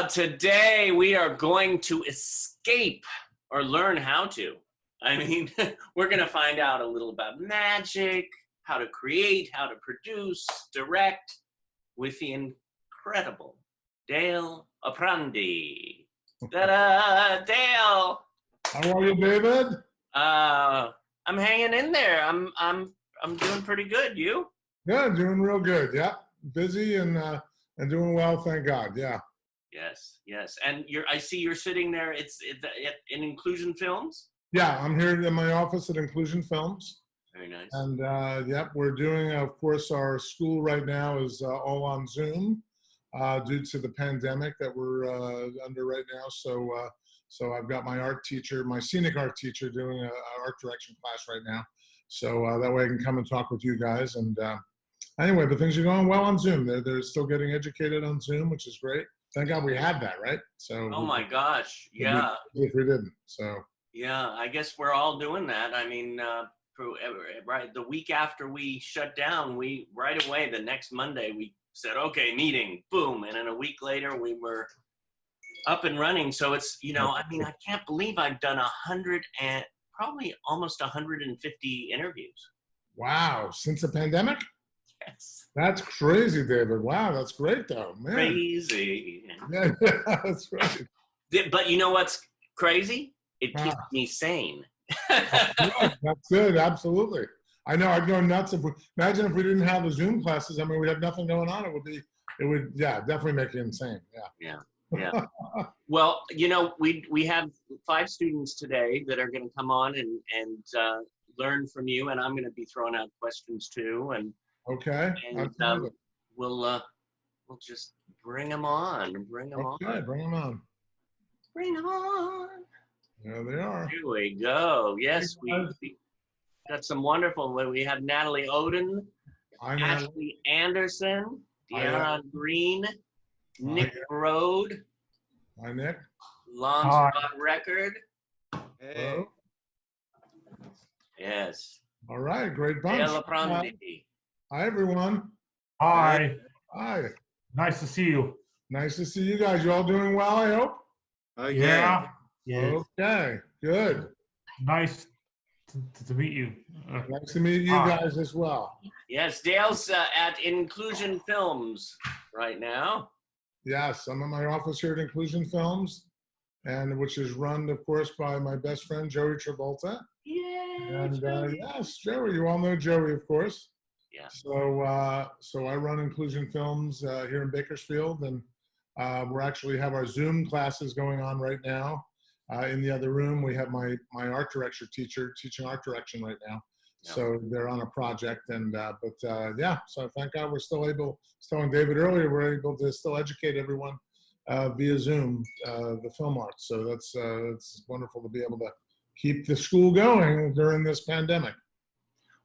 Today we are going to escape or learn how to. I mean, we're going to find out a little about magic, how to create, how to produce, direct with the incredible Dale Oprandy. Ta-da, Dale. How are you, David? I'm hanging in there. I'm doing pretty good. You? Good, doing real good. Yeah, busy and doing well, thank God. Yeah. Yes. And I see you're sitting there. It's in Inclusion Films. Yeah, I'm here in my office at Inclusion Films. Very nice. And yep, we're doing, of course, our school right now is all on Zoom due to the pandemic that we're under right now. So I've got my art teacher, my scenic art teacher, doing an art direction class right now. So that way I can come and talk with you guys. And anyway, but things are going well on Zoom. They're still getting educated on Zoom, which is great. Thank God we had that, right? So. Oh my gosh, yeah. If we didn't, so. Yeah, I guess we're all doing that. I mean, right, the week after we shut down, we right away, the next Monday, we said, okay, meeting, boom. And then a week later, we were up and running. So it's, I mean, I can't believe I've done 100 and probably almost 150 interviews. Wow, since the pandemic? Yes. That's crazy, David. Wow, that's great though, man. Crazy. Yeah, that's great. But you know what's crazy? It keeps me sane. Yeah, that's good, absolutely. I know, I'd go nuts imagine if we didn't have the Zoom classes. I mean, we'd have nothing going on. It would, yeah, definitely make you insane. Yeah. Well, we have 5 students today that are going to come on and learn from you, and I'm going to be throwing out questions too. And okay. And we'll just bring them on. Bring them on. Bring them on. Bring them on. There they are. Here we go. Yes, we got some wonderful. We have Natalie Oden, Ashley Anderson, Deanna Green, Nick Brode. Hi, Nick. Long Spot Record. Hey. Yes. All right, great bunch. Hi, everyone. Hi. Hi. Nice to see you. Nice to see you guys. You all doing well, I hope? Yeah. Okay, good. Nice to meet you. Nice to meet you guys as well. Yes, Dale's at Inclusion Films right now. Yes, I'm in my office here at Inclusion Films, and which is run, of course, by my best friend, Joey Travolta. Yeah. And yes, Joey, you all know Joey, of course. Yeah. So I run Inclusion Films here in Bakersfield, and we're actually have our Zoom classes going on right now. In the other room, we have my art direction teacher teaching art direction right now. Yeah. So they're on a project, and yeah. So thank God we're still able. I was telling David earlier, we're able to still educate everyone via Zoom, the film arts. So it's wonderful to be able to keep the school going during this pandemic.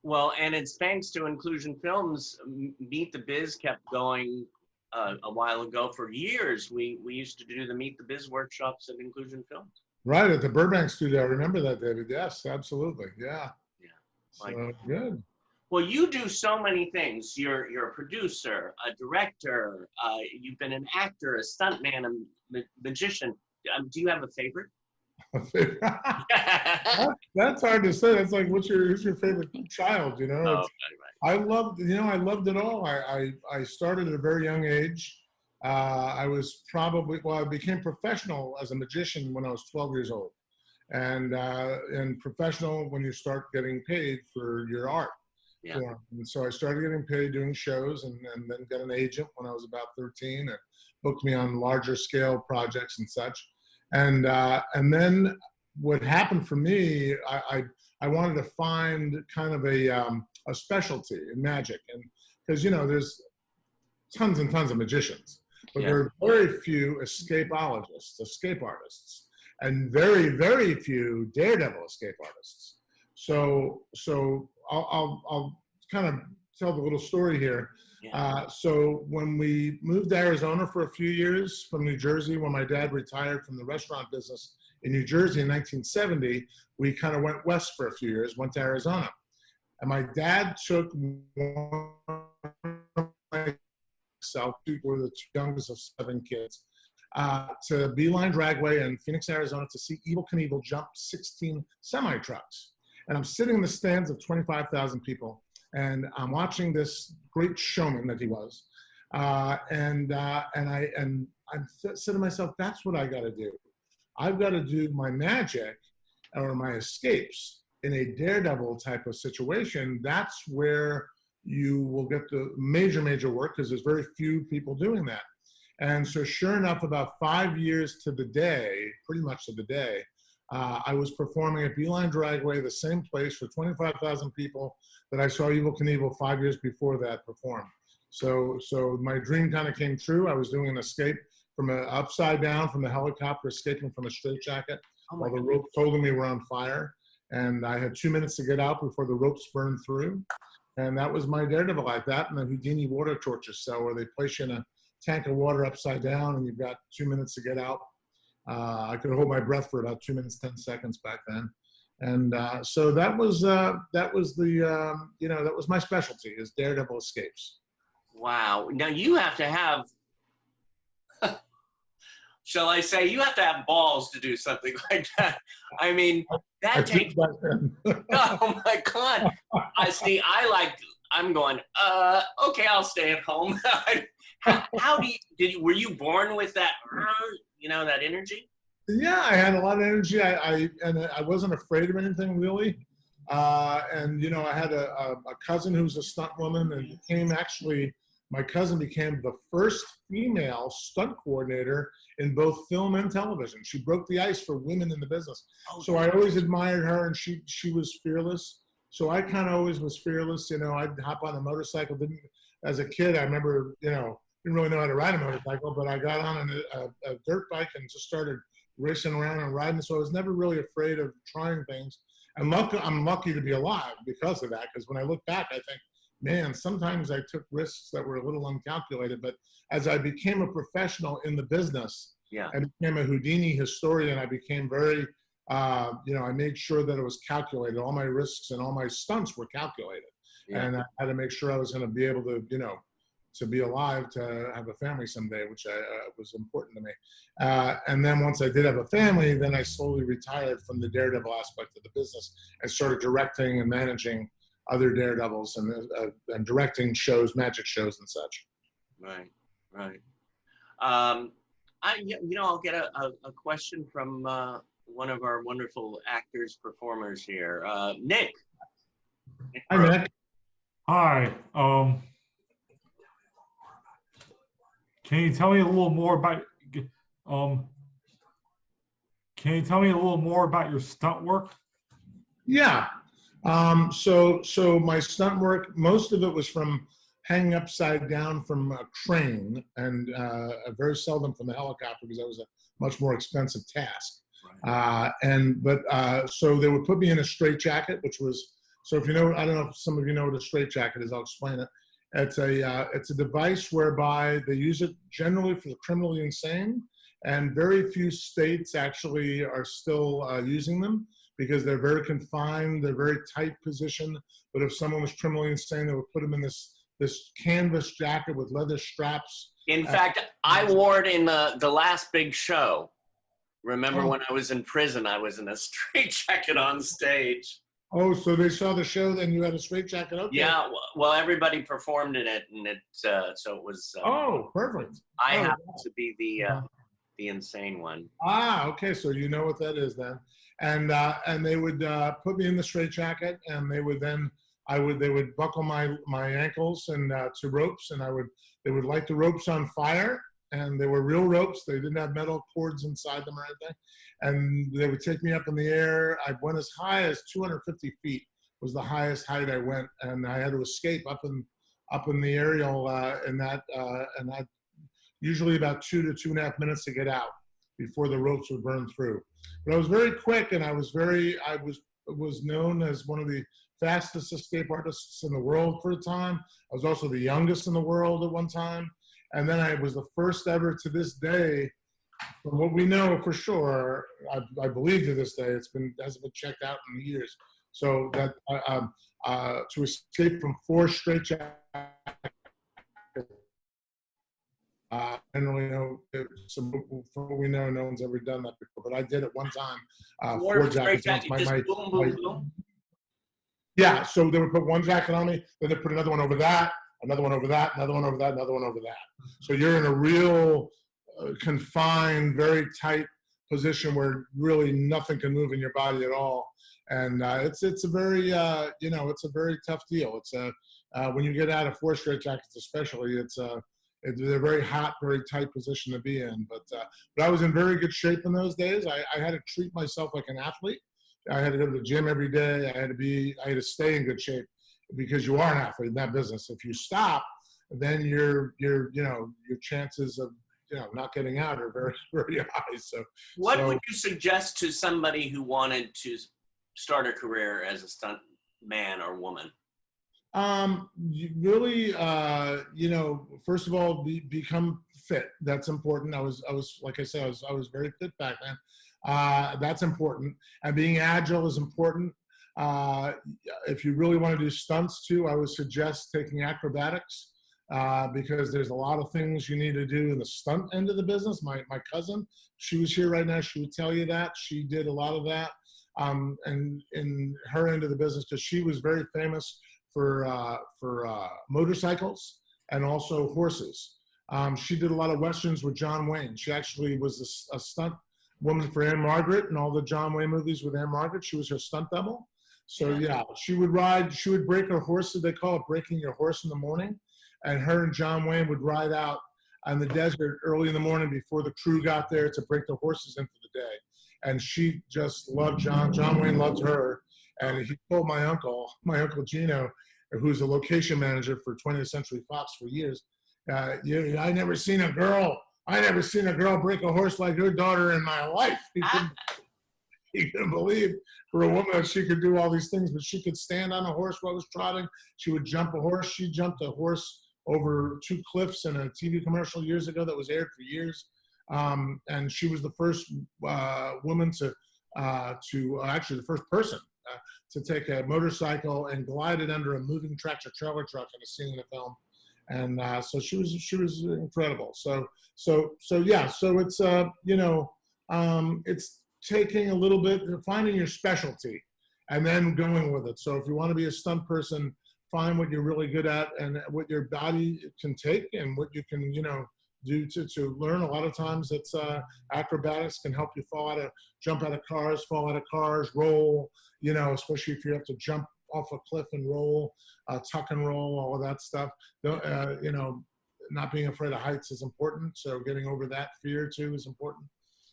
Well, and it's thanks to Inclusion Films. Meet the Biz kept going a while ago. For years, we used to do the Meet the Biz workshops at Inclusion Films. Right, at the Burbank studio. I remember that, David. Yes, absolutely. Yeah. So good. Well, you do so many things. You're a producer, a director. You've been an actor, a stuntman, a magician. Do you have a favorite? That's hard to say. That's like, who's your favorite child? Right. I loved it all. I started at a very young age. I became professional as a magician when I was 12 years old, and professional when you start getting paid for your art. Yeah. And so I started getting paid doing shows, and then got an agent when I was about 13, and booked me on larger scale projects and such. And then what happened for me, I wanted to find kind of a specialty in magic, and because there's tons and tons of magicians, but there are very few escape artists, and very, very few daredevil escape artists. So I'll kind of tell the little story here. So when we moved to Arizona for a few years from New Jersey, when my dad retired from the restaurant business in New Jersey in 1970, we kind of went west for a few years, went to Arizona. And my dad took myself, we were the youngest of 7 kids, to Beeline Dragway in Phoenix, Arizona to see Evel Knievel jump 16 semi-trucks. And I'm sitting in the stands of 25,000 people, and I'm watching this great showman that he was. And I said to myself, that's what I got to do. I've got to do my magic or my escapes in a daredevil type of situation. That's where you will get the major work, because there's very few people doing that. And so sure enough, about 5 years to the day, pretty much to the day, I was performing at Beeline Dragway, the same place for 25,000 people that I saw Evel Knievel 5 years before that perform. So my dream kind of came true. I was doing an escape from upside down from the helicopter, escaping from a straitjacket while the ropes holding me were on fire. And I had 2 minutes to get out before the ropes burned through. And that was my daredevil like that. And the Houdini water torture cell, where they place you in a tank of water upside down and you've got 2 minutes to get out. I could hold my breath for about 2 minutes, 10 seconds back then. And so that was that was my specialty, is daredevil escapes. Wow. Now you have to have, shall I say, you have to have balls to do something like that. I mean, that takes, oh my God. I'm going, okay, I'll stay at home. How were you born with that, that energy? Yeah, I had a lot of energy. I wasn't afraid of anything really. And I had a cousin who was a stunt woman, and my cousin became the first female stunt coordinator in both film and television. She broke the ice for women in the business. So I always admired her, and she was fearless. So I kind of always was fearless. I'd hop on a motorcycle. As a kid, I remember, didn't really know how to ride a motorcycle, but I got on a dirt bike and just started racing around and riding. So I was never really afraid of trying things. And I'm lucky to be alive because of that, because when I look back, I think, man, sometimes I took risks that were a little uncalculated. But as I became a professional in the business, I became a Houdini historian. I became very, I made sure that it was calculated. All my risks and all my stunts were calculated. Yeah. And I had to make sure I was going to be able to, to be alive, to have a family someday, which was important to me. And then once I did have a family, then I slowly retired from the daredevil aspect of the business and started directing and managing other daredevils and directing shows, magic shows and such. Right. I'll get a question from one of our wonderful actors, performers here, Nick. Hi, Nick. Hi. Can you tell me a little more about your stunt work? Yeah. So my stunt work, most of it was from hanging upside down from a crane, and very seldom from the helicopter, because that was a much more expensive task. So they would put me in a straitjacket, which was, so if I don't know if some of you know what a straitjacket is, I'll explain it. It's a device whereby they use it generally for the criminally insane, and very few states actually are still using them, because they're very confined, they're very tight position. But if someone was criminally insane, they would put them in this canvas jacket with leather straps. In fact, I wore it in the last big show. Remember when I was in prison, I was in a straitjacket on stage. Oh, so they saw the show, then you had a straitjacket? Okay. Yeah, well, everybody performed in it, and so it was. Oh, perfect. I happened to be the insane one. Ah, okay, so you know what that is then. And they would put me in the straitjacket, and they would buckle my ankles and to ropes, and they would light the ropes on fire, and they were real ropes. They didn't have metal cords inside them or anything. And they would take me up in the air. I went as high as 250 feet was the highest height I went, and I had to escape up in the aerial and that usually about 2 to 2.5 minutes to get out before the ropes would burn through. But I was very quick, and I was known as one of the fastest escape artists in the world for a time. I was also the youngest in the world at one time. And then I was the first ever, to this day, from what we know for sure, I believe to this day, hasn't been checked out in years. So that to escape from 4 straitjackets Generally, from what we know, no one's ever done that before. But I did it one time. Wore 4 a straight jackets once. jacket, just boom, boom, boom. Yeah, so they would put one jacket on me, then they put another one over that, another one over that, another one over that, another one over that. So you're in a real confined, very tight position where really nothing can move in your body at all. And it's a very it's a very tough deal. It's when you get out of 4 straight jackets, especially, it's a very hot, very tight position to be in. But I was in very good shape in those days. I had to treat myself like an athlete. I had to go to the gym every day. I had to stay in good shape because you are an athlete in that business. If you stop, then your chances of not getting out are very, very high. What would you suggest to somebody who wanted to start a career as a stunt man or woman? You really, first of all, become fit. That's important. I was like I said, I was very fit back then. That's important. And being agile is important. If you really want to do stunts too, I would suggest taking acrobatics because there's a lot of things you need to do in the stunt end of the business. My cousin, she was here right now. She would tell you that she did a lot of that. And in her end of the business, because she was very famous for motorcycles and also horses. She did a lot of Westerns with John Wayne. She actually was a stunt woman for Anne Margaret and all the John Wayne movies with Anne Margaret. She was her stunt double. So yeah, she would break her horse. They call it breaking your horse in the morning. And her and John Wayne would ride out on the desert early in the morning before the crew got there to break the horses in for the day. And she just loved John. John Wayne loved her. And he told my uncle Gino, who's a location manager for 20th Century Fox for years, I never seen a girl break a horse like your daughter in my life. He couldn't believe for a woman that she could do all these things, but she could stand on a horse while it was trotting. She would jump a horse. She jumped a horse over 2 cliffs in a TV commercial years ago that was aired for years. And she was the first woman actually the first person to take a motorcycle and glide it under a moving tractor trailer truck in a scene in the film. And so she was incredible. So it's it's taking a little bit, finding your specialty and then going with it. So if you want to be a stunt person, find what you're really good at and what your body can take and what you can, do to learn. A lot of times it's acrobatics can help you jump out of cars, fall out of cars, roll, especially if you have to jump off a cliff and roll, tuck and roll, all of that stuff. Not being afraid of heights is important. So getting over that fear too is important.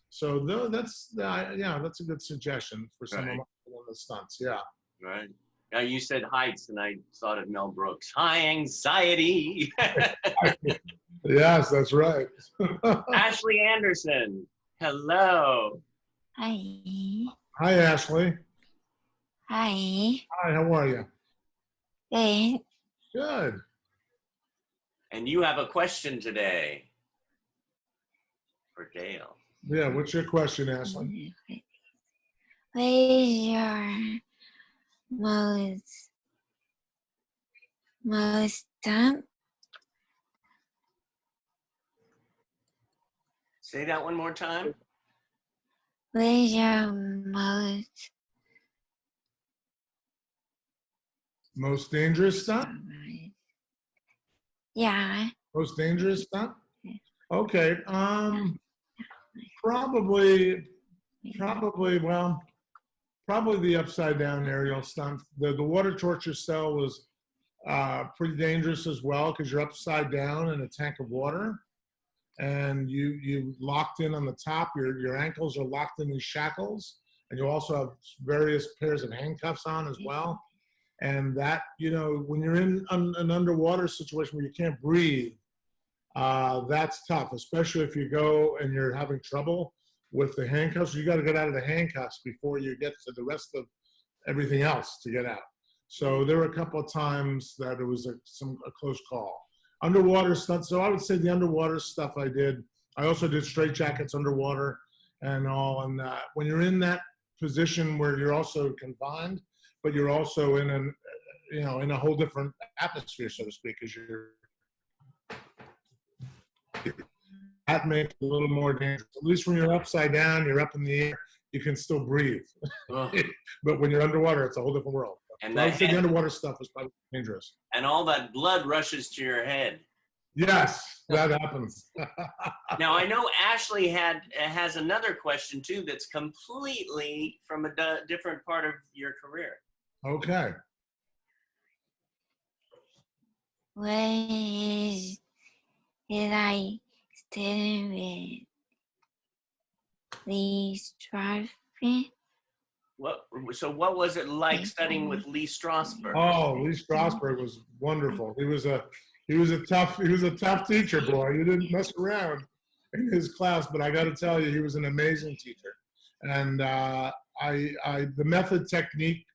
So that's a good suggestion for someone on the stunts. Yeah. Right. Now you said heights, and I thought of Mel Brooks. High anxiety. Yes, that's right. Ashley Anderson. Hello. Hi. Hi, Ashley. Hi. Hi, how are you? Good. Good. And you have a question today for Dale. Yeah, what's your question, Ashley? What is your most stunt? Say that one more time. What is your Most dangerous stunt? Yeah. Most dangerous stunt? Okay. Probably the upside down aerial stunt. The water torture cell was pretty dangerous as well because you're upside down in a tank of water and you locked in on the top. Your ankles are locked in these shackles, and you also have various pairs of handcuffs on as well. And that, when you're in an underwater situation where you can't breathe, that's tough, especially if you go and you're having trouble with the handcuffs. You got to get out of the handcuffs before you get to the rest of everything else to get out. So there were a couple of times that it was a close call. Underwater stuff. So I would say the underwater stuff I did. I also did straight jackets underwater and all. And when you're in that position where you're also confined, but you're also in in a whole different atmosphere, so to speak, because that makes it a little more dangerous. At least when you're upside down, you're up in the air, you can still breathe. Ugh. But when you're underwater, it's a whole different world. And So I the would say the head, underwater stuff is probably dangerous. and all that blood rushes to your head. Yes, that happens. Now I know Ashley has another question too that's completely from a different part of your career. Okay. Where did I study with Lee Strasberg? What was it like studying with Lee Strasberg? Oh, Lee Strasberg was wonderful. He was a tough teacher, boy. You didn't mess around in his class, but I got to tell you, he was an amazing teacher. And the method technique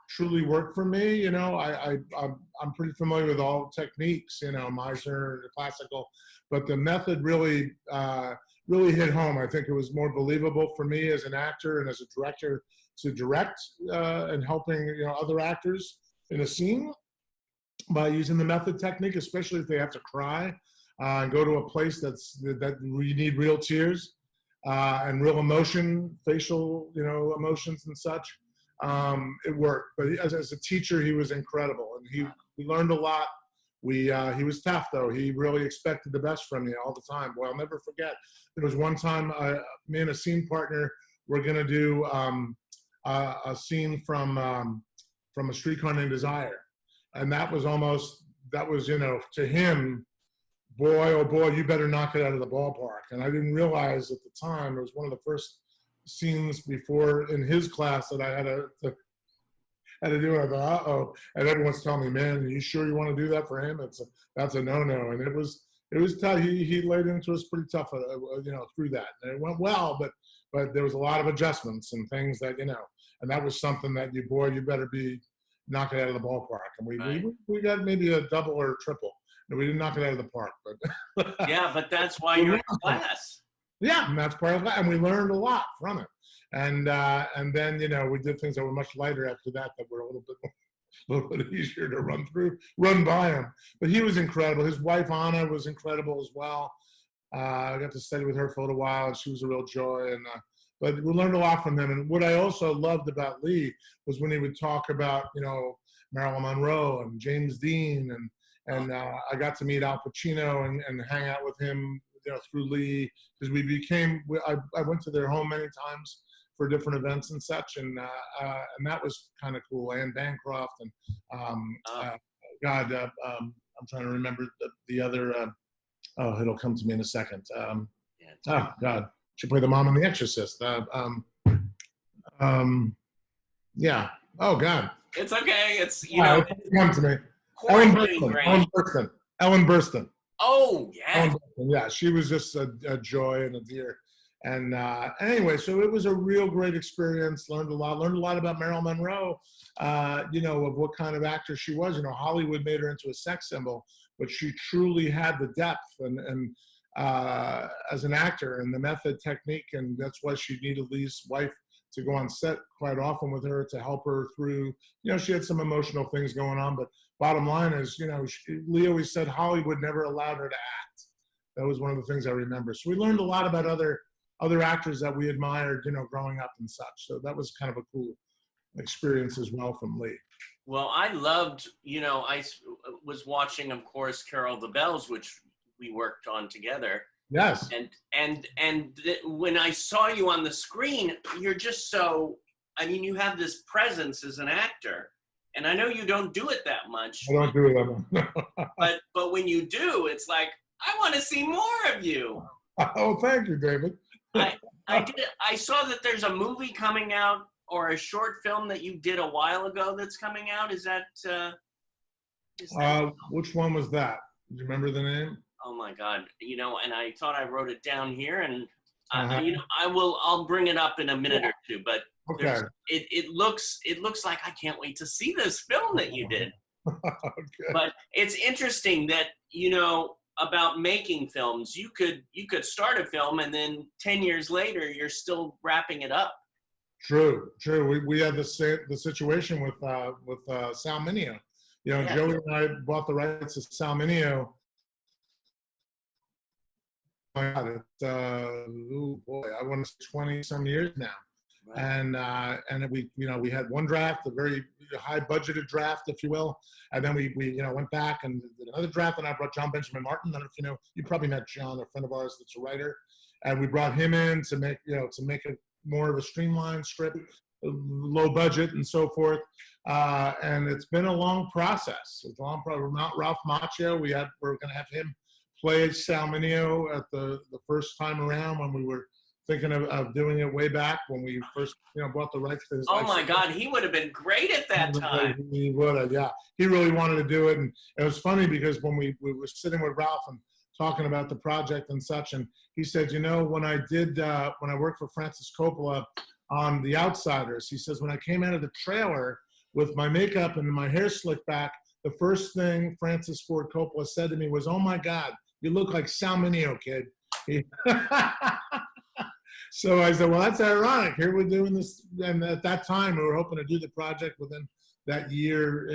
truly worked for me. You know, I'm pretty familiar with all techniques, you know, Meisner, the classical, but the method really hit home. I think it was more believable for me as an actor and as a director to direct and helping, you know, other actors in a scene by using the method technique, especially if they have to cry and go to a place that you need real tears and real emotion, facial, you know, emotions and such. It worked. But as a teacher, he was incredible, and we learned a lot. He was tough, though. He really expected the best from you all the time. Well, I'll never forget. There was one time, me and a scene partner were going to do a scene from A Streetcar Named Desire, and that was, you know, to him, boy, oh boy, you better knock it out of the ballpark. And I didn't realize at the time, it was one of the first scenes before in his class that I had to do. I thought, uh-oh. And everyone's telling me, man, are you sure you want to do that for him? That's a no-no. And it was tough. He laid into us pretty tough, you know, through that. And it went well, but there was a lot of adjustments and things that, you know, and that was something that you better be knock it out of the ballpark. And we got maybe a double or a triple. And we didn't knock it out of the park, but Yeah, but that's why you're in class. yeah, and that's part of that, and we learned a lot from it. And then, you know, we did things that were much lighter after that were a little bit easier to run by him. But he was incredible. His wife Anna was incredible as well. I got to study with her for a little while, and she was a real joy. And but we learned a lot from them. And what I also loved about Lee was when he would talk about, you know, Marilyn Monroe and James Dean, and I got to meet Al Pacino and hang out with him, you know, through Lee, because I went to their home many times for different events and such, and that was kind of cool. Anne Bancroft and I'm trying to remember the other. It'll come to me in a second. Oh God, she played the mom in The Exorcist. Yeah. Oh God. It's okay. It's, you know, come to me. Ellen Burstyn. Oh yeah. Yeah, she was just a joy and a dear. And anyway, so it was a real great experience. Learned a lot about Marilyn Monroe, you know, of what kind of actor she was. You know, Hollywood made her into a sex symbol, but she truly had the depth and as an actor and the method technique. And that's why she needed Lee's wife to go on set quite often with her to help her through. You know, she had some emotional things going on, but bottom line is, you know, Lee always said Hollywood never allowed her to act. That was one of the things I remember. So we learned a lot about other actors that we admired, you know, growing up and such. So that was kind of a cool experience as well from Lee. Well, I loved, you know, I was watching, of course, Carol the Bells, which we worked on together. Yes. When I saw you on the screen, you're just so, I mean, you have this presence as an actor. And I know you don't do it that much. I don't do it that much. but when you do, it's like, I want to see more of you. Oh, thank you, David. I saw that there's a movie coming out, or a short film that you did a while ago that's coming out. Is that which one was that? Do you remember the name? Oh my God! You know, and I thought I wrote it down here, and Uh-huh. I'll bring it up in a minute or two. But Okay. it looks like I can't wait to see this film that you did. Okay. But it's interesting that, you know, about making films. You could start a film, and then 10 years later, you're still wrapping it up. True. We had the situation with Sal Mineo. You know, Yeah. Joey and I bought the rights to Sal Mineo my God, it's oh boy, I want to say 20 some years now. Right. And we had one draft, a very high budgeted draft, if you will, and then we went back and did another draft, and I brought John Benjamin Martin. I don't know if you know, you probably met John, a friend of ours that's a writer, and we brought him in to make it more of a streamlined script, low budget and so forth. And it's been a long process. It's a long process. Ralph Macchio, we're going to have him play Salminio at the first time around when we were thinking of doing it way back when we first bought the rights to his Oh life. my God, he would have been great at that time. He would have, yeah. He really wanted to do it, and it was funny because when we were sitting with Ralph and talking about the project and such, and he said, when I worked for Francis Coppola on The Outsiders, he says, when I came out of the trailer with my makeup and my hair slicked back, the first thing Francis Ford Coppola said to me was, "Oh my God, you look like Salminio, kid." So I said, well, that's ironic. Here we're doing this. And at that time, we were hoping to do the project within that year,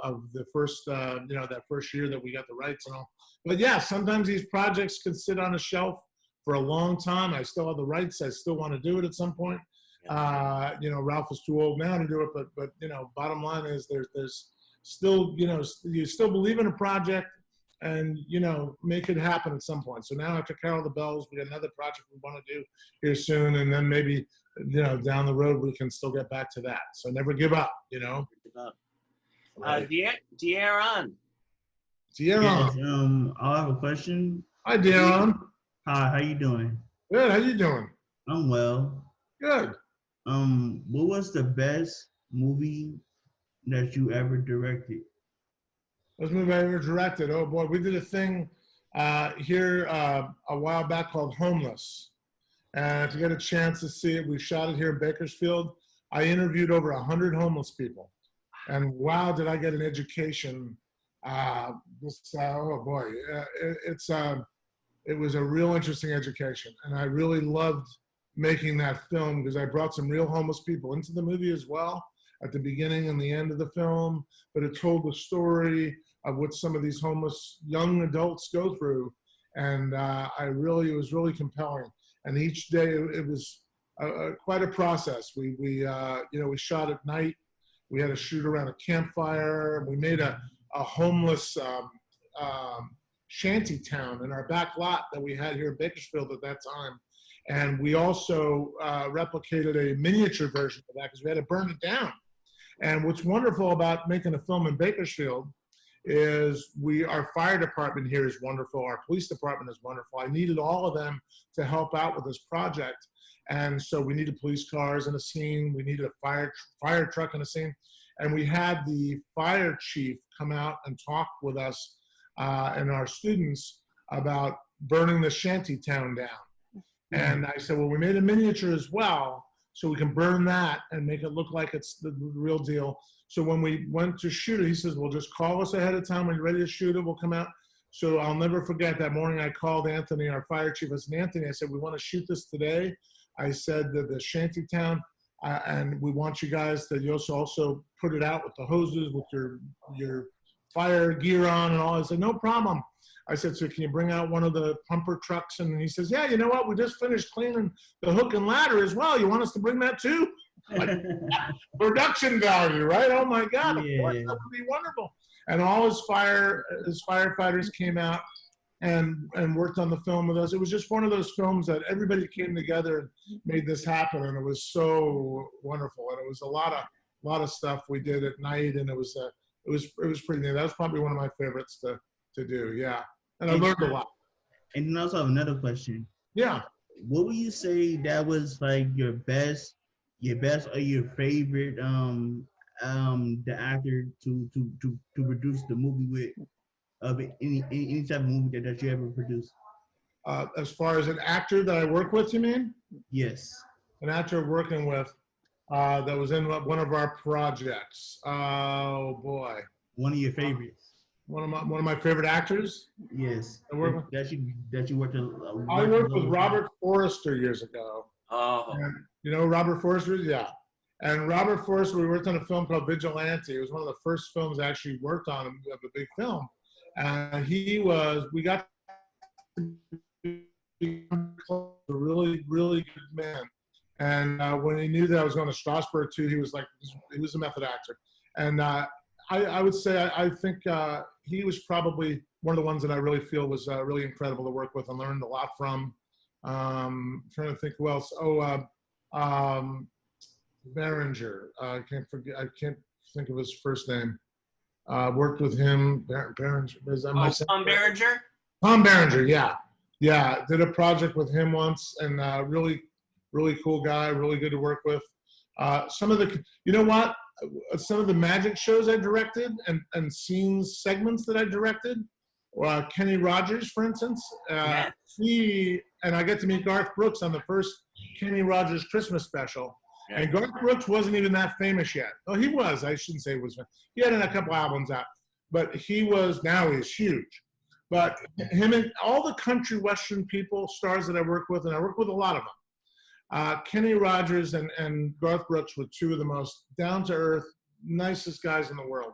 of the first, that first year that we got the rights and all. But yeah, sometimes these projects can sit on a shelf for a long time. I still have the rights. I still want to do it at some point. Ralph is too old now to do it, but bottom line is there's still, you still believe in a project and, make it happen at some point. So now after Carol the Bells, we got another project we want to do here soon. And then maybe, down the road, we can still get back to that. So never give up, Right. De'Aaron. De'Aaron. Yes, I have a question. Hi, De'Aaron. Hi, how you doing? Good. How you doing? I'm well. Good. What was the best movie that you ever directed? Best movie I ever directed. Oh boy, we did a thing here a while back called Homeless. And if you get a chance to see it, we shot it here in Bakersfield. I interviewed over 100 homeless people. And wow, did I get an education. Oh boy, it was a real interesting education. And I really loved making that film because I brought some real homeless people into the movie as well at the beginning and the end of the film. But it told the story of what some of these homeless young adults go through. And it was really compelling. And each day it was quite a process. We shot at night. We had to shoot around a campfire. We made a homeless shanty town in our back lot that we had here in Bakersfield at that time. And we also replicated a miniature version of that because we had to burn it down. And what's wonderful about making a film in Bakersfield is our fire department here is wonderful. Our police department is wonderful. I needed all of them to help out with this project. And so we needed police cars in a scene. We needed a fire truck in a scene. And we had the fire chief come out and talk with us and our students about burning the shanty town down. And I said, well, we made a miniature as well, so we can burn that and make it look like it's the real deal. So when we went to shoot it, he says, well, just call us ahead of time. When you're ready to shoot it, we'll come out. So I'll never forget that morning I called Anthony, our fire chief. I said, Anthony, I said, we want to shoot this today. I said that the shanty town, and we want you guys to also put it out with the hoses, with your fire gear on and all. I said, no problem. I said, so can you bring out one of the pumper trucks? And he says, yeah, you know what? We just finished cleaning the hook and ladder as well. You want us to bring that too? Like, production value, right? Oh my God, of course, that would be wonderful. And all his firefighters came out and worked on the film with us. It was just one of those films that everybody came together and made this happen, and it was so wonderful. And it was a lot of stuff we did at night, and it was pretty neat. That was probably one of my favorites to do. Yeah, and I learned a lot. And then I also have another question. Yeah. What would you say that was like your best or your favorite the actor to produce the movie with of any type of movie that you ever produced? As far as an actor that I work with, you mean? Yes. An actor working with that was in one of our projects. Oh boy. One of your favorites. One of my favorite actors. Yes. I work with, that you worked. I worked with Robert Forrester years ago. Oh. And, you know Robert Forrester? Yeah. And Robert Forrester, we worked on a film called Vigilante. It was one of the first films I actually worked on of a big film. And we got to become a really, really good man. And when he knew that I was going to Strasbourg too, he was like, he was a method actor. And I would say I think he was probably one of the ones that I really feel was really incredible to work with and learned a lot from. Trying to think who else. Berenger. I can't think of his first name. Worked with him. Berenger. Tom Berenger? Tom Berenger, yeah. Yeah, did a project with him once, and really, really cool guy, really good to work with. Some of the, you know what? Some of the magic shows I directed and scenes segments that I directed, Kenny Rogers, for instance. Yes. He, and I got to meet Garth Brooks on the first Kenny Rogers Christmas special. Yeah. And Garth Brooks wasn't even that famous yet. Oh, he was. I shouldn't say he was. He had a couple albums out, but now he's huge. But him and all the country western people, stars that I work with, and I work with a lot of them. Kenny Rogers and Garth Brooks were two of the most down-to-earth, nicest guys in the world.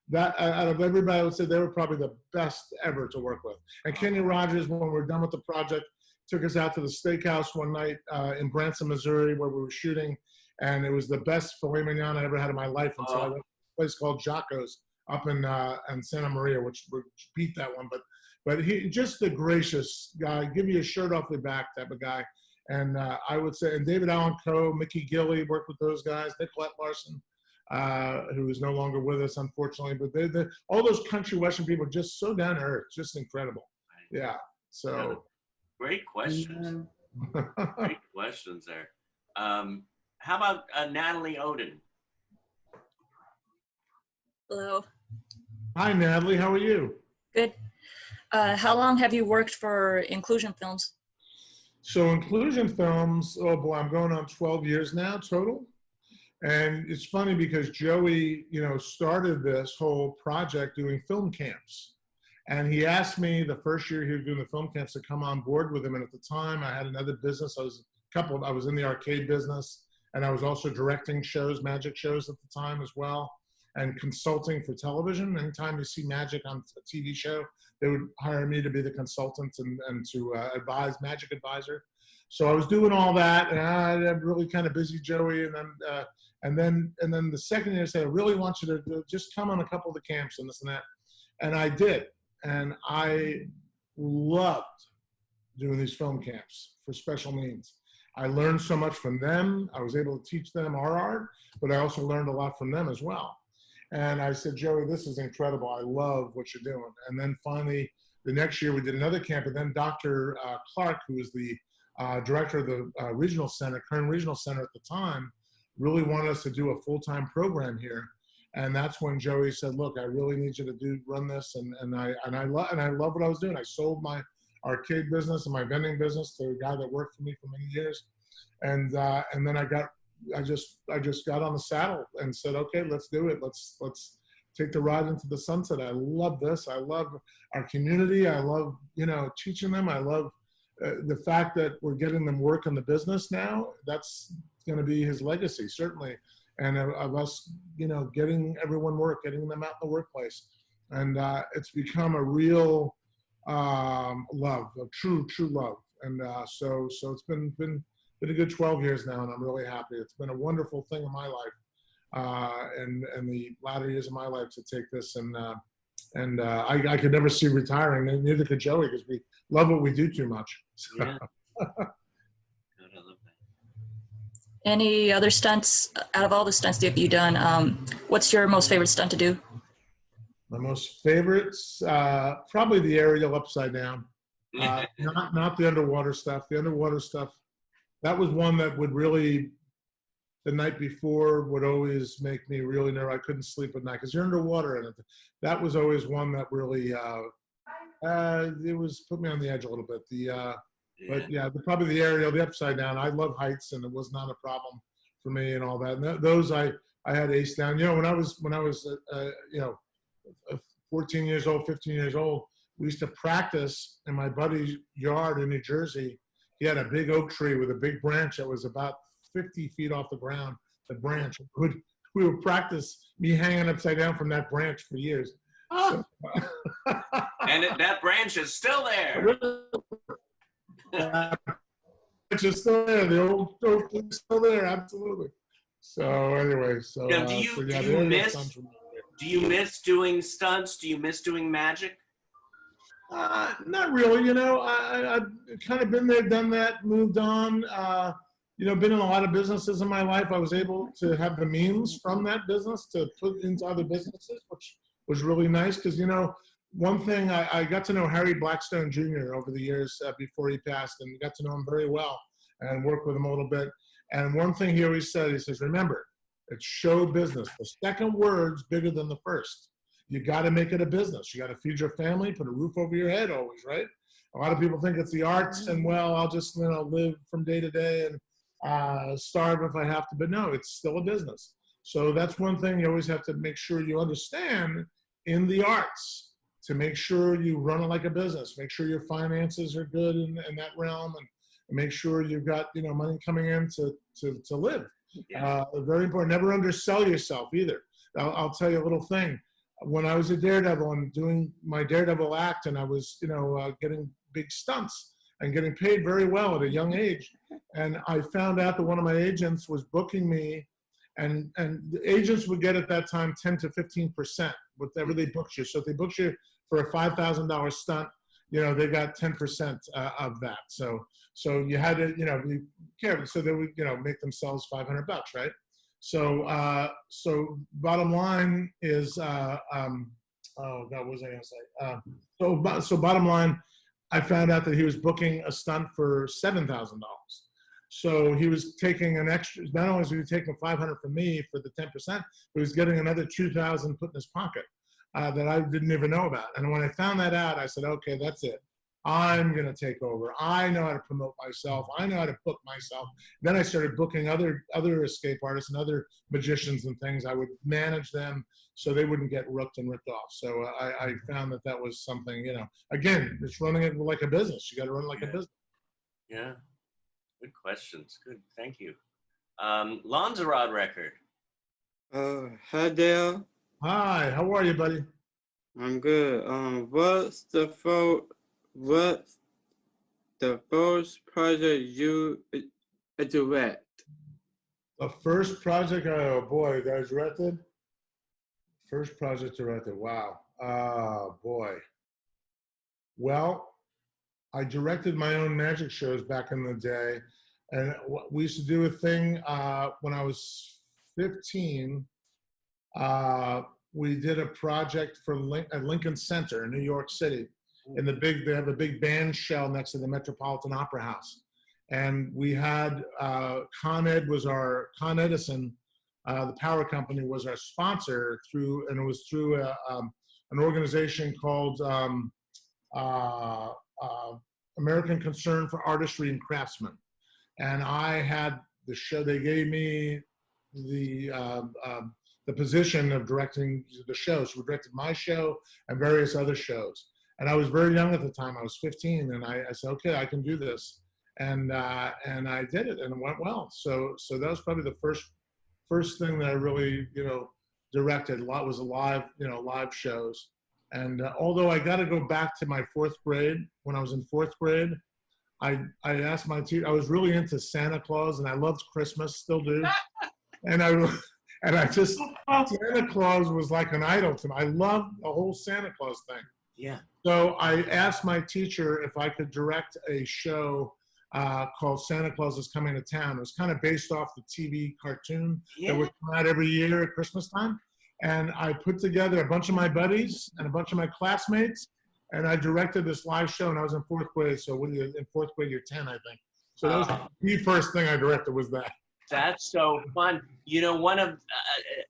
That out of everybody, I would say they were probably the best ever to work with. And Kenny Rogers, when we were done with the project, took us out to the steakhouse one night in Branson, Missouri, where we were shooting, and it was the best filet mignon I ever had in my life until I went to a place called Jocko's up in Santa Maria, which beat that one. But he just a gracious guy, give you a shirt off the back type of guy. And I would say, and David Allen Coe, Mickey Gilley, worked with those guys, Nicolette Larson, who is no longer with us, unfortunately. But all those country western people, just so down to earth, just incredible. Yeah. So great questions. Great questions there. How about Natalie Oden? Hello. Hi, Natalie. How are you? Good. How long have you worked for Inclusion Films? So Inclusion Films, oh boy, I'm going on 12 years now total. And it's funny because Joey, started this whole project doing film camps. And he asked me the first year he was doing the film camps to come on board with him. And at the time I had another business. I was in the arcade business, and I was also directing shows, magic shows at the time as well, and consulting for television. Anytime you see magic on a TV show, they would hire me to be the consultant and to advise, magic advisor. So I was doing all that, and I'm really kind of busy, Joey. And then the second year I said, I really want you to just come on a couple of the camps and this and that. And I did. And I loved doing these film camps for special needs. I learned so much from them. I was able to teach them our art, but I also learned a lot from them as well. And I said, Joey, this is incredible. I love what you're doing. And then finally, the next year we did another camp, and then Dr. Clark, who was the director of the regional center, Kern Regional Center at the time, really wanted us to do a full-time program here. And that's when Joey said, look, I really need you to run this. And I love what I was doing. I sold my arcade business and my vending business to a guy that worked for me for many years. And then I just got on the saddle and said, okay, let's do it. Let's take the ride into the sunset. I love this. I love our community. I love, teaching them. I love the fact that we're getting them work in the business now. That's going to be his legacy, certainly. And of us, getting everyone work, getting them out in the workplace. And it's become a real love, a true love. And so it's been a good 12 years now, and I'm really happy. It's been a wonderful thing in my life, and the latter years of my life to take this. And I could never see retiring, and neither could Joey, because we love what we do too much. So. Yeah. Any other stunts, out of all the stunts that you've done, what's your most favorite stunt to do? My most favorites, probably the aerial upside down. Not the underwater stuff. The underwater stuff, that was one that would really, the night before, would always make me really nervous. I couldn't sleep at night because you're underwater, and that was always one that really, it was put me on the edge a little bit. But yeah, probably the aerial, the upside down. I love heights, and it was not a problem for me and all that. And those I had ace down. When I was 14 years old, 15 years old, we used to practice in my buddy's yard in New Jersey. He had a big oak tree with a big branch that was about 50 feet off the ground. The branch, we would practice me hanging upside down from that branch for years. So, and that branch is still there. Which is still there. The old is still there, absolutely. So anyway, so, Now, so yeah, there are the stunts from do you miss doing stunts? Do you miss doing magic? Not really, you know. I've kind of been there, done that, moved on. You know, been in a lot of businesses in my life. I was able to have the means from that business to put into other businesses, which was really nice because, you know, one thing I got to know Harry Blackstone Jr. over the years before he passed, and got to know him very well and work with him a little bit. And one thing he always said, he says, remember, it's show business. The second word's bigger than the first. You got to make it a business. You got to feed your family, put a roof over your head always, right? A lot of people think it's the arts and, well, I'll just, you know, live from day to day and starve if I have to. But no, it's still a business. So that's one thing you always have to make sure you understand in the arts, to make sure you run it like a business, make sure your finances are good in that realm, and make sure you've got, you know, money coming in to live. Yeah. Very important. Never undersell yourself either. I'll tell you a little thing. When I was a Daredevil and doing my Daredevil act, and I was, you know, getting big stunts and getting paid very well at a young age, and I found out that one of my agents was booking me, and the agents would get at that time 10 to 15% whatever they booked you. So if they booked you for a $5,000 stunt, you know, they got 10% of that. So you had to, you know, be careful. So they would, you know, make themselves $500, right? So so bottom line is, oh God, what was I gonna say? So bottom line, I found out that he was booking a stunt for $7,000. So he was taking an extra. Not only was he taking $500 from me for the 10%, but he was getting another $2,000 put in his pocket that I didn't even know about. And when I found that out, I said, okay, that's it. I'm going to take over. I know how to promote myself. I know how to book myself. Then I started booking other escape artists and other magicians and things. I would manage them so they wouldn't get ripped off. So I found that was something, you know, again, it's running it like a business. You got to run it like a business. Yeah. Good questions. Good. Thank you. Lanzarote record. Hi there. Hi, how are you, buddy? I'm good. What's the first project you direct? The first project, oh boy, that I directed? First project directed, wow. Boy. Well, I directed my own magic shows back in the day. And we used to do a thing when I was 15. We did a project for at Lincoln Center in New York City. They have a big band shell next to the Metropolitan Opera House. And we had Con Edison, the power company, was our sponsor and it was through an organization called American Concern for Artistry and Craftsmen. And I had the show. They gave me the position of directing the shows. We directed my show and various other shows. And I was very young at the time. I was 15, and I said, okay, I can do this. And I did it, and it went well. So that was probably the first thing that I really, you know, directed. A lot was live shows. And although I got to go back to my fourth grade, when I was in fourth grade, I asked my teacher. I was really into Santa Claus, and I loved Christmas, still do. And I just, Santa Claus was like an idol to me. I loved the whole Santa Claus thing. Yeah. So I asked my teacher if I could direct a show called Santa Claus is Coming to Town. It was kind of based off the TV cartoon that would come out every year at Christmas time. And I put together a bunch of my buddies and a bunch of my classmates, and I directed this live show, and I was in fourth grade. So in fourth grade, you're 10, I think. So that was the first thing I directed was that. That's so fun. You know,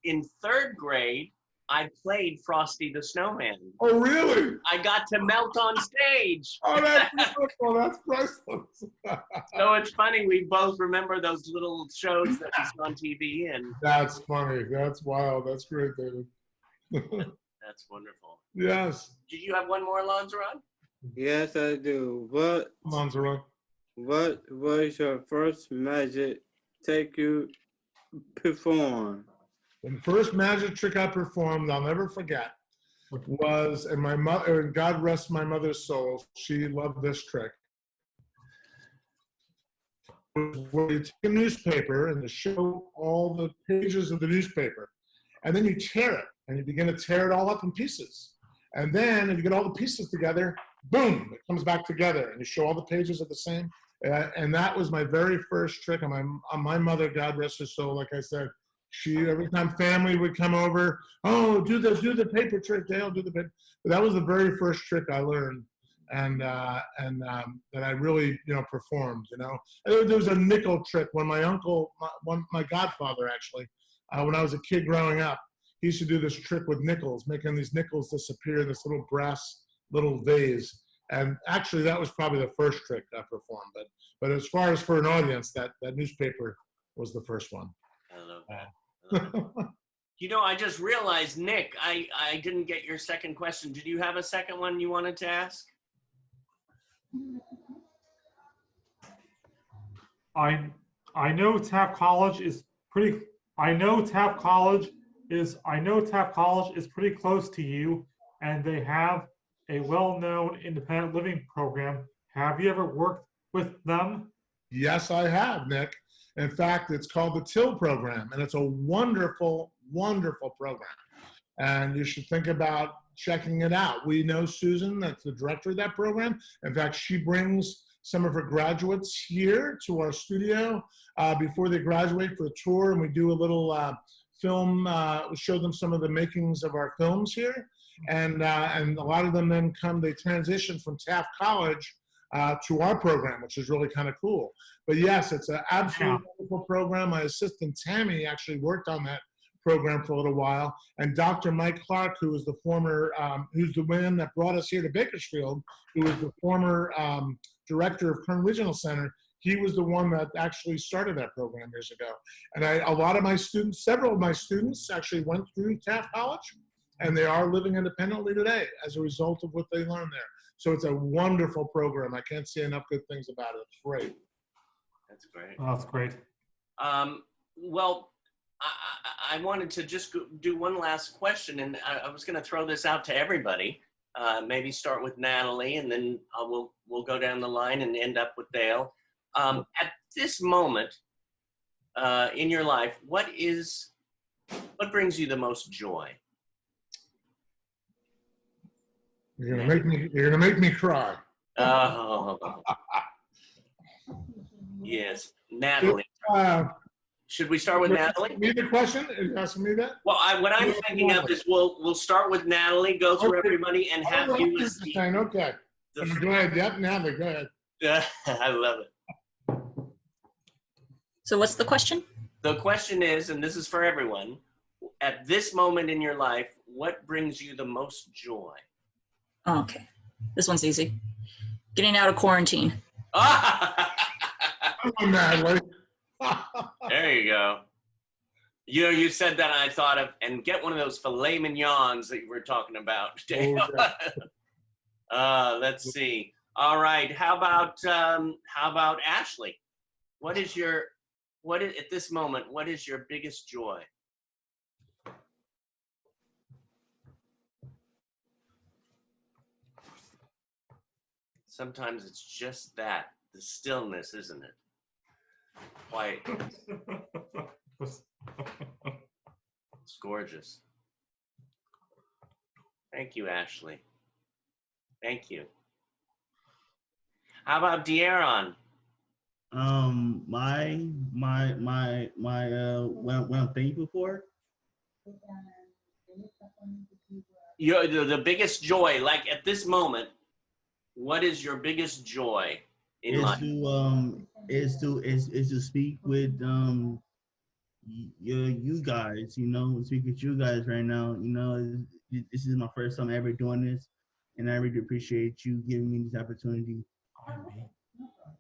in third grade, I played Frosty the Snowman. Oh, really? I got to melt on stage. Oh, that's beautiful. That's priceless. So it's funny. We both remember those little shows that we saw on TV. And that's funny. That's wild. That's great, David. That's wonderful. Yes. Did you have one more, Lanzarote? Yes, I do. Lanzarote. What was your first magic trick you performed? The first magic trick I performed, I'll never forget, was, and my mother, God rest my mother's soul, she loved this trick. was where you take a newspaper and you show all the pages of the newspaper, and then you tear it, and you begin to tear it all up in pieces. And then if you get all the pieces together, boom, it comes back together, and you show all the pages are the same. And that was my very first trick. On my mother, God rest her soul, like I said, she, every time family would come over, oh, do the paper trick, Dale, do the paper. But that was the very first trick I learned, and that I really, performed. There was a nickel trick when my uncle, my godfather actually, when I was a kid growing up, he used to do this trick with nickels, making these nickels disappear in this little brass little vase. And actually, that was probably the first trick I performed. But as far as for an audience, that newspaper was the first one. I love that. I just realized, Nick, I didn't get your second question. Did you have a second one you wanted to ask? I know Taft College is pretty. I know Taft College is pretty close to you, and they have a well-known independent living program. Have you ever worked with them? Yes, I have, Nick. In fact, it's called the TIL program, and it's a wonderful, wonderful program. And you should think about checking it out. We know Susan, that's the director of that program. In fact, she brings some of her graduates here to our studio before they graduate for a tour, and we do a little film, show them some of the makings of our films here. And a lot of them then they transition from Taft College to our program, which is really kind of cool. But yes, it's an absolutely wonderful program. My assistant Tammy actually worked on that program for a little while, and Dr. Mike Clark, who was the former, who's the man that brought us here to Bakersfield, who was the former director of Kern Regional Center. He was the one that actually started that program years ago. And several of my students actually went through Taft College, and they are living independently today as a result of what they learned there. So it's a wonderful program. I can't say enough good things about it. It's great. That's great. Oh, that's great. Well, I wanted to just do one last question, and I was going to throw this out to everybody. Maybe start with Natalie, and then we'll go down the line and end up with Dale. At this moment in your life, what brings you the most joy? You're gonna make me cry. Oh, yes, Natalie. Should we start with Natalie? Me the question? Are you asking me that? Well, what I'm thinking of is we'll start with Natalie, go through everybody, and have you as the. Okay. Go ahead. Yep, Natalie, go ahead. I love it. So what's the question? The question is, and this is for everyone, at this moment in your life, what brings you the most joy? Oh, okay. This one's easy. Getting out of quarantine. Come on, Natalie. There you go. You said that, and I thought of, and get one of those filet mignons that you were talking about. Let's see. All right. How about Ashley? What is at this moment, what is your biggest joy? Sometimes it's just that, the stillness, isn't it? Quietness. It's gorgeous. Thank you, Ashley. Thank you. How about De'Aaron? What I'm thankful for. The biggest joy, like at this moment, what is your biggest joy in life? Is to speak with you guys, speak with you guys right now. This is my first time ever doing this, and I really appreciate you giving me this opportunity.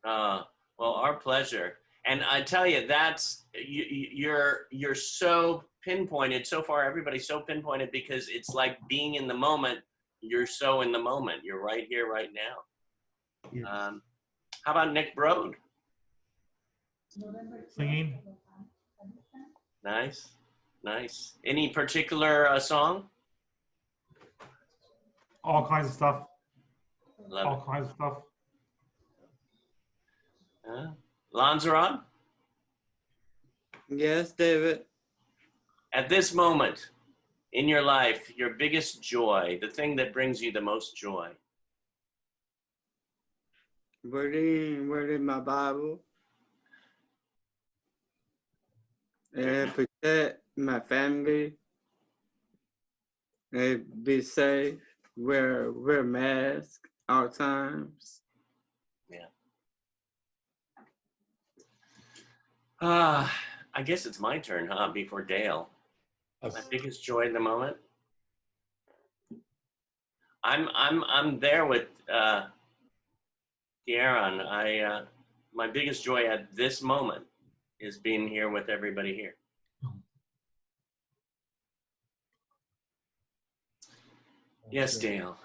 Well, our pleasure. And I tell you, that's you're so pinpointed. So far, everybody's so pinpointed because it's like being in the moment. You're so in the moment. You're right here, right now. Yes. How about Nick Broad? Singing. Nice, nice. Any particular song? All kinds of stuff. Love All kinds of stuff. it. Lanzarote, Yes, David. at this moment in your life, your biggest joy, the thing that brings you the most joy. Reading my Bible. And protect my family. And be safe. Wear mask all times. I guess it's my turn, huh? Before Dale. My Yes. biggest joy in the moment. I'm there with Kieran. My biggest joy at this moment is being here with everybody here. Yes, Dale.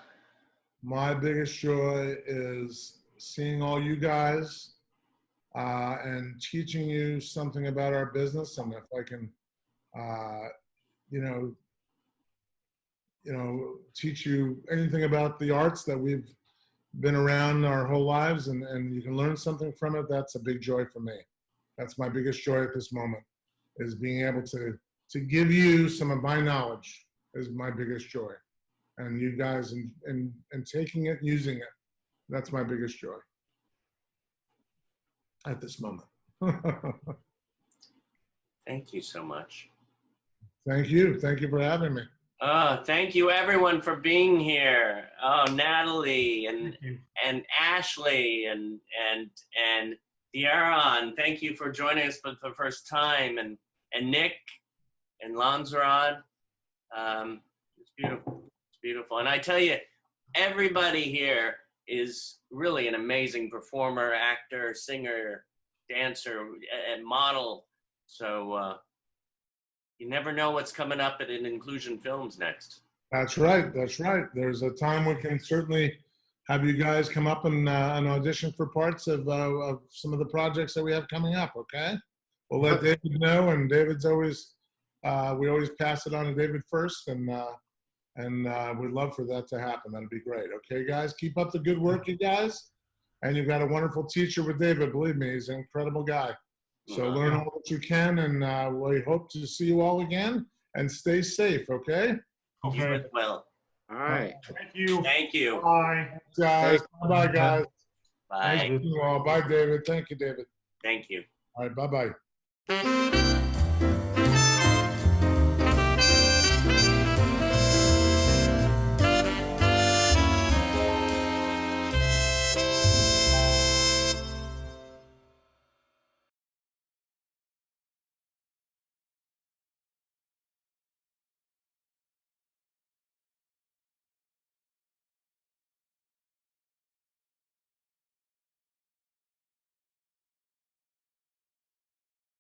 My biggest joy is seeing all you guys and teaching you something about our business. And if I can, teach you anything about the arts that we've been around our whole lives, and you can learn something from it, that's a big joy for me. That's my biggest joy at this moment, is being able to give you some of my knowledge is my biggest joy. And you guys and taking it, using it, that's my biggest joy at this moment. Thank you so much. Thank you for having me. Thank you everyone for being here. Oh, Natalie Thank you. and Ashley and Theron, thank you for joining us for the first time, and Nick and Lanzarote. It's beautiful. It's beautiful. And I tell you, everybody here is really an amazing performer, actor, singer, dancer, and model. So you never know what's coming up at an Inclusion Films next. That's right. There's a time we can certainly have you guys come up and audition for parts of some of the projects that we have coming up. Okay, we'll let David know, and David's always we always pass it on to David first, and we'd love for that to happen. That'd be great. Okay, guys, keep up the good work, you guys, and you've got a wonderful teacher with David. Believe me, he's an incredible guy. So learn all that you can, and we hope to see you all again. And stay safe. Okay. You Okay. as well. All right. Thank you. Thank you. Bye. Guys, bye, guys. Bye. Nice to meet you all. Bye, David. Thank you, David. Thank you. All right, bye-bye.